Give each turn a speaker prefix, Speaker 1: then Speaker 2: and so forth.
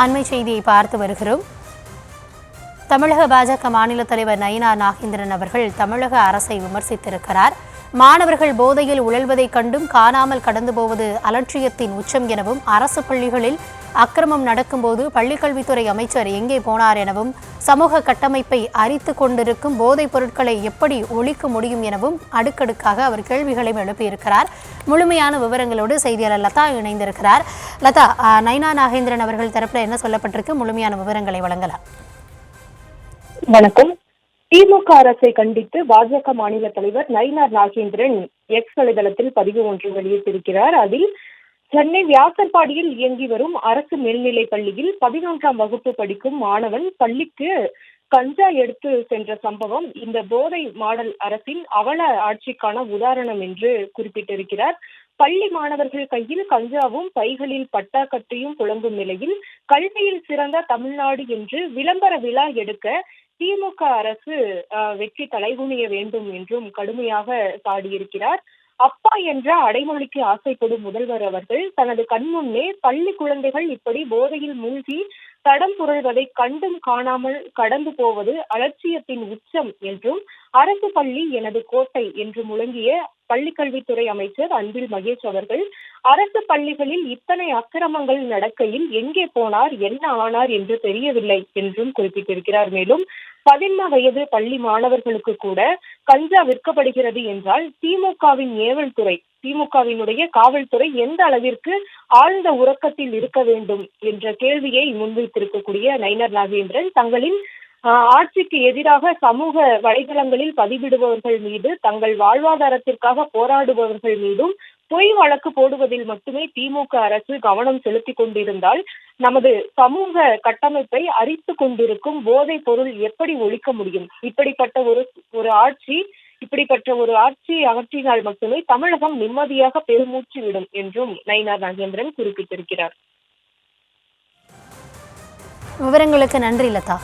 Speaker 1: அண்மை செய்தியை பார்த்து வருகிறோம். தமிழக பாஜக மாநில தலைவர் நயினார் நாகேந்திரன் அவர்கள் தமிழக அரசை விமர்சித்திருக்கிறார். மாணவர்கள் போதையில் உழல்வதைக் கண்டும் காணாமல் கடந்து போவது அலட்சியத்தின் உச்சம் எனவும், அரசு பள்ளிகளில் அக்கிரமம் நடக்கும்போது பள்ளிக்கல்வித்துறை அமைச்சர் எங்கே போனார் எனவும், சமூக கட்டமைப்பை அரித்து கொண்டிருக்கும் போதைப் பொருட்களை எப்படி ஒழிக்க முடியும் எனவும் அடுக்கடுக்காக அவர் கேள்விகளை எழுப்பியிருக்கிறார். முழுமையான விவரங்களோடு செய்தியாளர் லதா இணைந்திருக்கிறார். லதா, நயினார் நாகேந்திரன் அவர்கள் தரப்பில் என்ன சொல்லப்பட்டிருக்கு? முழுமையான விவரங்களை வழங்கலாம்.
Speaker 2: வணக்கம். திமுக அரசை கண்டித்து பாஜக மாநில தலைவர் நயினார் நாகேந்திரன் எக்ஸ் வலைதளத்தில் பதிவு ஒன்று வெளியிட்டிருக்கிறார். அதில் சென்னை வியாசர்பாடியில் இயங்கி வரும் அரசு மேல்நிலைப் பள்ளியில் 11ஆம் வகுப்பு படிக்கும் மாணவன் பள்ளிக்கு கஞ்சா எடுத்து சென்ற சம்பவம் இந்த போதை மாடல் அரசின் அவல ஆட்சிக்கான உதாரணம் என்று குறிப்பிட்டிருக்கிறார். பள்ளி மாணவர்கள் கையில் கஞ்சாவும் பைகளில் பட்டா கட்டையும் புழங்கும் நிலையில் கல்வியில் சிறந்த தமிழ்நாடு என்று விளம்பர விழா எடுக்க திமுக அரசு வெற்றி தலைகுனிய வேண்டும் என்றும் கடுமையாக சாடியிருக்கிறார். அப்பா என்ற அடைமொழிக்கு ஆசைப்படும் முதல்வர் அவர்கள் தனது கண்முன்னே பள்ளி குழந்தைகள் இப்படி போதையில் மூழ்கி தடம் புரள்வதை கண்டும் காணாமல் கடந்து போவது அலட்சியத்தின் உச்சம் என்றும், அரசு பள்ளி எனது கோட்டை என்று முழங்கிய பள்ளிக்கல்வித்துறை அமைச்சர் அன்பில் மகேஷ் அவர்கள் அரசு பள்ளிகளில் இத்தனை அக்கிரமங்கள் நடக்கையில் எங்கே போனார், என்ன ஆனார் என்று தெரியவில்லை என்றும் குறிப்பிட்டிருக்கிறார். மேலும் 11 வயது பள்ளி மாணவர்களுக்கு கூட கஞ்சா விற்கப்படுகிறது என்றால் திமுகவின் ஏவல் துறை, திமுகவினுடைய காவல்துறை எந்த அளவிற்கு ஆழ்ந்த உறக்கத்தில் இருக்க வேண்டும் என்ற கேள்வியை முன்வைத்திருக்கக்கூடிய நயினார் நாகேந்திரன் தங்களின் ஆட்சிக்கு எதிராக சமூக வலைதளங்களில் பதிவிடுபவர்கள் மீது, தங்கள் வாழ்வாதாரத்திற்காக போராடுபவர்கள் மீதும் பொய் வழக்கு போடுவதில் மட்டுமே திமுக அரசு கவனம் செலுத்திக் கொண்டிருந்தால் நமது சமூக கட்டமைப்பை அரித்து கொண்டிருக்கும் போதைப் பொருள் எப்படி ஒழிக்க முடியும்? இப்படிப்பட்ட ஒரு ஆட்சி அகற்றினால் மட்டுமே தமிழகம் நிம்மதியாக பெருமூச்சு விடும் என்றும் நயினார் நாகேந்திரன் குறிப்பிட்டிருக்கிறார்.
Speaker 1: விவரங்களுக்கு நன்றி லதா.